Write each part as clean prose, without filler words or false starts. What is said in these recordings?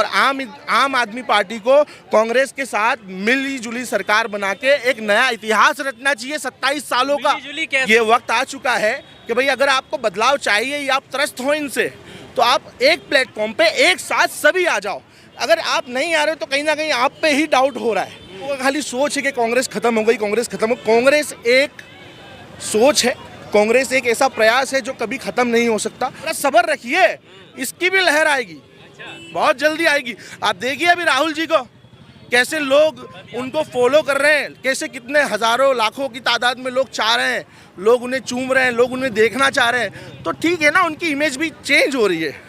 और आम आदमी पार्टी को कांग्रेस के साथ मिली जुली सरकार बना के एक नया इतिहास रचना चाहिए 27 सालों का। ये वक्त आ चुका है कि भाई अगर आपको बदलाव चाहिए या आप त्रस्त हो इनसे, तो आप एक प्लेटफॉर्म पे एक साथ सभी आ जाओ। अगर आप नहीं आ रहे तो कहीं ना कहीं आप पे ही डाउट हो रहा है। वो खाली सोच है कि कांग्रेस खत्म हो गई, कांग्रेस खत्म हो। कांग्रेस एक सोच है, कांग्रेस एक ऐसा प्रयास है जो कभी खत्म नहीं हो सकता। सब्र रखिए, इसकी भी लहर आएगी, बहुत जल्दी आएगी। आप देखिए अभी राहुल जी को कैसे लोग उनको फॉलो कर रहे हैं, कैसे कितने हजारों लाखों की तादाद में लोग चाह रहे हैं, लोग उन्हें चूम रहे हैं, लोग उन्हें देखना चाह रहे हैं। तो ठीक है ना, उनकी इमेज भी चेंज हो रही है।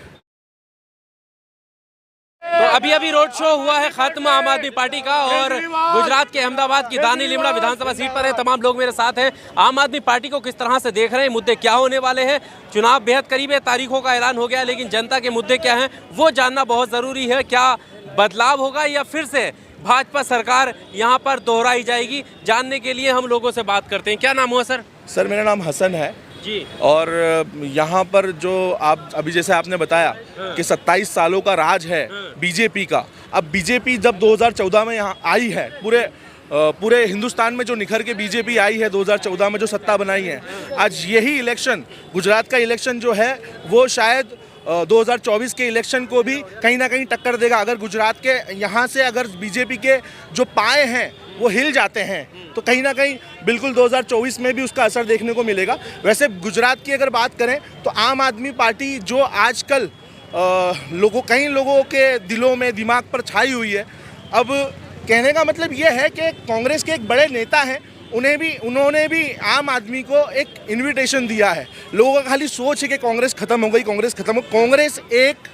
तो अभी रोड शो हुआ है खत्म आम आदमी पार्टी का, और गुजरात के अहमदाबाद की दानी लीमड़ा विधानसभा सीट पर है। तमाम लोग मेरे साथ हैं। आम आदमी पार्टी को किस तरह से देख रहे हैं, मुद्दे क्या होने वाले हैं? चुनाव बेहद करीब है, तारीखों का ऐलान हो गया, लेकिन जनता के मुद्दे क्या हैं वो जानना बहुत ज़रूरी है। क्या बदलाव होगा या फिर से भाजपा सरकार यहाँ पर दोहराई जाएगी? जानने के लिए हम लोगों से बात करते हैं। क्या नाम हुआ सर? सर मेरा नाम हसन है जी। और यहाँ पर जो आप अभी जैसे आपने बताया कि 27 सालों का राज है बीजेपी का। अब बीजेपी जब 2014 में यहाँ आई है, पूरे हिंदुस्तान में जो निखर के बीजेपी आई है 2014 में जो सत्ता बनाई है, आज यही इलेक्शन, गुजरात का इलेक्शन जो है वो शायद 2024 के इलेक्शन को भी कहीं ना कहीं टक्कर देगा। अगर गुजरात के यहाँ से अगर बीजेपी के जो पाए हैं वो हिल जाते हैं तो कहीं ना कहीं बिल्कुल 2024 में भी उसका असर देखने को मिलेगा। वैसे गुजरात की अगर बात करें तो आम आदमी पार्टी जो आजकल कई लोगों के दिलों में, दिमाग पर छाई हुई है, अब कहने का मतलब ये है कि कांग्रेस के एक बड़े नेता हैं, उन्होंने भी आम आदमी को एक इनविटेशन दिया है। लोगों का खाली सोच है कि कांग्रेस खत्म हो गई, कांग्रेस खत्म हो। कांग्रेस एक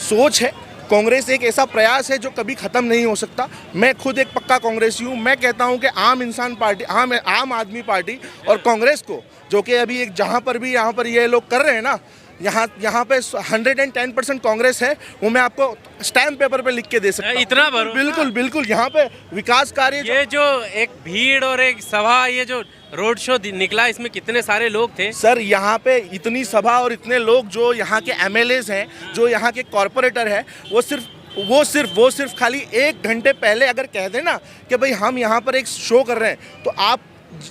सोच है, कांग्रेस एक ऐसा प्रयास है जो कभी खत्म नहीं हो सकता। मैं खुद एक पक्का कांग्रेसी हूँ। मैं कहता हूँ कि आम आदमी पार्टी और कांग्रेस को, जो कि अभी एक जहाँ पर भी यहाँ पर ये लोग कर रहे हैं ना, यहाँ पे 110% कांग्रेस है, वो मैं आपको स्टैम्प पेपर पे लिख के दे सकता हूँ। इतना भरोसा? बिल्कुल बिल्कुल। यहाँ पे विकास कार्य, ये जो एक भीड़ और एक सभा, ये जो रोड शो निकला, इसमें कितने सारे लोग थे सर? यहाँ पे इतनी सभा और इतने लोग, जो यहाँ के MLAs हैं, जो यहाँ के कॉरपोरेटर हैं, वो सिर्फ खाली 1 घंटे पहले अगर कह दें ना कि भाई हम यहाँ पर एक शो कर रहे हैं, तो आप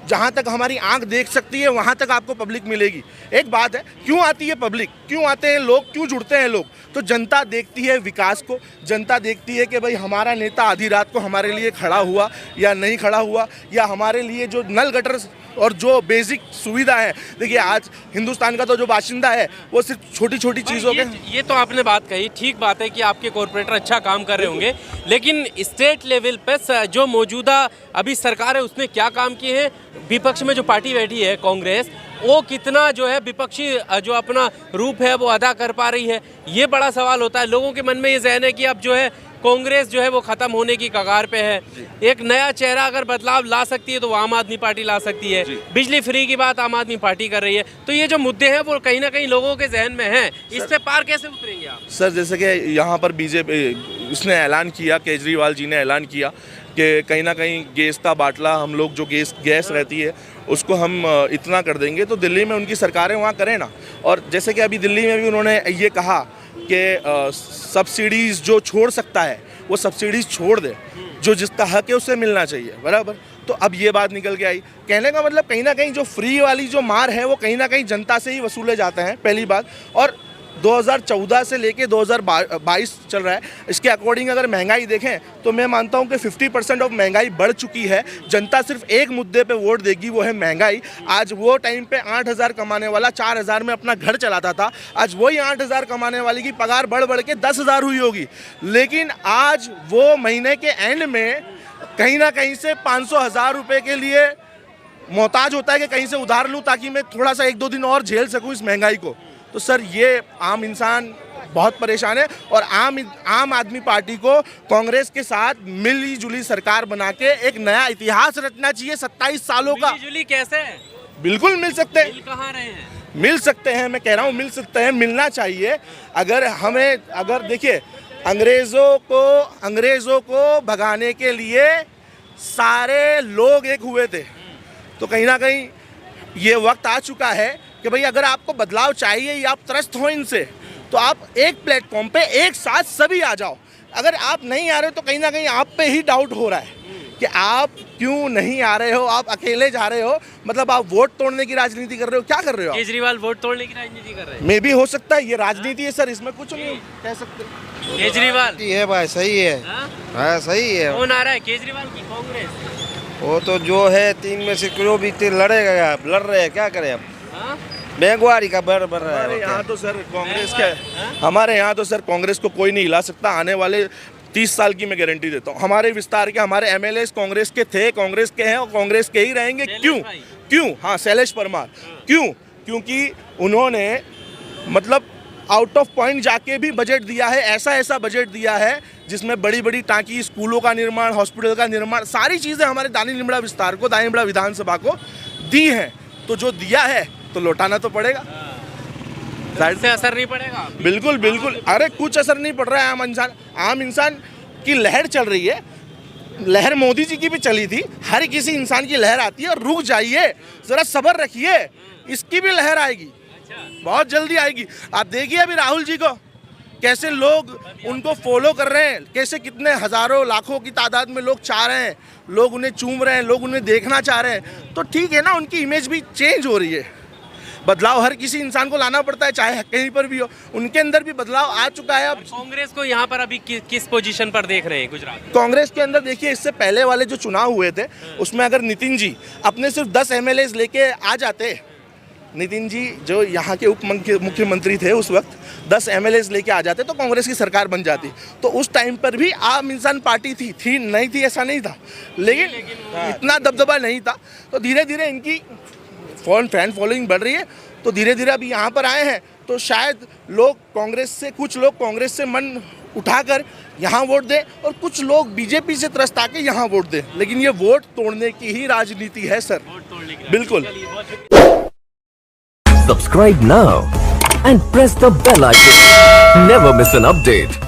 जहाँ तक हमारी आंख देख सकती है वहाँ तक आपको पब्लिक मिलेगी। एक बात है, क्यों आती है पब्लिक, क्यों आते हैं लोग, क्यों जुड़ते हैं लोग? तो जनता देखती है विकास को, जनता देखती है कि भाई हमारा नेता आधी रात को हमारे लिए खड़ा हुआ या नहीं खड़ा हुआ, या हमारे लिए जो नल गटर और जो बेसिक सुविधा है। देखिए आज हिंदुस्तान का तो जो बाशिंदा है वो सिर्फ छोटी छोटी चीज़ों के, ये तो आपने बात कही, ठीक बात है कि आपके कॉरपोरेटर अच्छा काम कर रहे होंगे, लेकिन स्टेट लेवल पे जो मौजूदा अभी सरकार है उसने क्या काम किए हैं? विपक्ष में जो पार्टी बैठी है कांग्रेस, वो कितना जो है विपक्षी जो अपना रूप है वो अदा कर पा रही है? ये बड़ा सवाल होता है। लोगों के मन में ये ज़हन है कि अब जो है कांग्रेस जो है वो खत्म होने की कगार पे है। एक नया चेहरा अगर बदलाव ला सकती है तो वो आम आदमी पार्टी ला सकती है। बिजली फ्री की बात आम आदमी पार्टी कर रही है। तो ये जो मुद्दे हैं वो कहीं ना कहीं लोगों के जहन में हैं, इस पे पार कैसे उतरेंगे आप? सर जैसे कि यहाँ पर बीजेपी उसने ऐलान किया, केजरीवाल जी ने ऐलान किया कि कहीं ना कहीं गैस का बाटला, हम लोग जो गैस रहती है उसको हम इतना कर देंगे, तो दिल्ली में उनकी सरकारें वहाँ करें ना। और जैसे कि अभी दिल्ली में भी उन्होंने ये कहा कि सब्सिडीज़ जो छोड़ सकता है वो सब्सिडीज़ छोड़ दे, जो जिसका हक है उसे मिलना चाहिए, बराबर। तो अब ये बात निकल के आई। कहने का मतलब कहीं ना कहीं जो फ्री वाली जो मार है वो कहीं ना कहीं जनता से ही वसूले जाते हैं, पहली बात। और 2014 से लेके 2022 चल रहा है, इसके अकॉर्डिंग अगर महंगाई देखें तो मैं मानता हूं कि 50% ऑफ महंगाई बढ़ चुकी है। जनता सिर्फ एक मुद्दे पे वोट देगी, वो है महंगाई। आज वो टाइम पे 8,000 कमाने वाला 4,000 में अपना घर चलाता था, आज वही 8,000 कमाने वाले की पगार बढ़ के 10,000 हुई होगी। लेकिन आज वो महीने के एंड में कहीं ना कहीं से 500-1,000 रुपये के लिए मोहताज होता है कि कहीं से उधार लूँ ताकि मैं थोड़ा सा 1-2 दिन और झेल सकूँ इस महंगाई को। तो सर ये आम इंसान बहुत परेशान है, और आम आदमी पार्टी को कांग्रेस के साथ मिली जुली सरकार बना के एक नया इतिहास रचना चाहिए 27 सालों का। मिली जुली कैसे? बिल्कुल मिल सकते हैं। मिल कहाँ रहे हैं? मिल सकते हैं, मैं कह रहा हूँ मिल सकते हैं, मिलना चाहिए। अगर देखिए अंग्रेज़ों को भगाने के लिए सारे लोग एक हुए थे, तो कहीं ना कहीं ये वक्त आ चुका है कि भाई अगर आपको बदलाव चाहिए या आप त्रस्त हो इनसे, तो आप एक प्लेटफॉर्म पे एक साथ सभी आ जाओ। अगर आप नहीं आ रहे हो तो कहीं ना कहीं आप पे ही डाउट हो रहा है कि आप क्यों नहीं आ रहे हो, आप अकेले जा रहे हो, मतलब आप वोट तोड़ने की राजनीति कर रहे हो, क्या कर रहे हो? केजरीवाल वोट तोड़ने की राजनीति कर रहे हैं। मे भी हो सकता है, ये राजनीति है सर, इसमें कुछ नहीं कह सकते। केजरीवाल है भाई, सही है। हाँ? हाँ सही है। कौन आ रहा है, केजरीवाल की कांग्रेस? वो तो जो है 3 में से जो भी लड़ेगा, आप लड़ रहे हैं, क्या करें अब? हाँ? महंगाई का बढ़ रहा है। हमारे यहाँ तो सर कांग्रेस का, हमारे यहाँ तो सर कांग्रेस को कोई नहीं हिला सकता। आने वाले 30 साल की मैं गारंटी देता हूँ। हमारे विस्तार के हमारे एमएलए कांग्रेस के थे, कांग्रेस के हैं और कांग्रेस के ही रहेंगे। क्यों? हाँ, शैलेश परमार। क्यों? क्योंकि उन्होंने मतलब आउट ऑफ पॉइंट जाके भी बजट दिया है, ऐसा बजट दिया है जिसमें बड़ी बड़ी टांकी, स्कूलों का निर्माण, हॉस्पिटल का निर्माण, सारी चीज़ें हमारे दानी लिमड़ा विस्तार को, दानी लिमड़ा विधानसभा को दी हैं। तो जो दिया है तो लौटाना तो पड़ेगा। से असर नहीं पड़ेगा? बिल्कुल बिल्कुल, अरे कुछ असर नहीं पड़ रहा है। आम इंसान की लहर चल रही है। लहर मोदी जी की भी चली थी, हर किसी इंसान की लहर आती है। और रुक जाइए, ज़रा सब्र रखिए, इसकी भी लहर आएगी, बहुत जल्दी आएगी। आप देखिए अभी राहुल जी को कैसे लोग उनको फॉलो कर रहे हैं, कैसे कितने हज़ारों लाखों की तादाद में लोग चाह रहे हैं, लोग उन्हें चूम रहे हैं, लोग उन्हें देखना चाह रहे हैं। तो ठीक है ना, उनकी इमेज भी चेंज हो रही है। बदलाव हर किसी इंसान को लाना पड़ता है, चाहे कहीं पर भी हो। उनके अंदर भी बदलाव आ चुका है। अब कांग्रेस को यहाँ पर अभी किस पोजीशन पर देख रहे हैं गुजरात? कांग्रेस के अंदर देखिए, इससे पहले वाले जो चुनाव हुए थे उसमें अगर नितिन जी अपने सिर्फ 10 एमएलए लेके आ जाते, नितिन जी जो यहाँ के उप मुख्यमंत्री थे उस वक्त, 10 एमएलए लेके आ जाते तो कांग्रेस की सरकार बन जाती। तो उस टाइम पर भी आम इंसान पार्टी थी नहीं थी ऐसा नहीं था, लेकिन इतना दबदबा नहीं था। तो धीरे धीरे इनकी फैन फॉलोइंग बढ़ रही है। तो धीरे धीरे अभी यहाँ पर आए हैं तो शायद लोग कांग्रेस से, कुछ लोग कांग्रेस से मन उठाकर यहाँ वोट दें और कुछ लोग बीजेपी से त्रस्त आके यहाँ वोट दें। लेकिन ये वोट तोड़ने की ही राजनीति है सर, बिल्कुल। Subscribe now and press the bell icon. Never miss an update.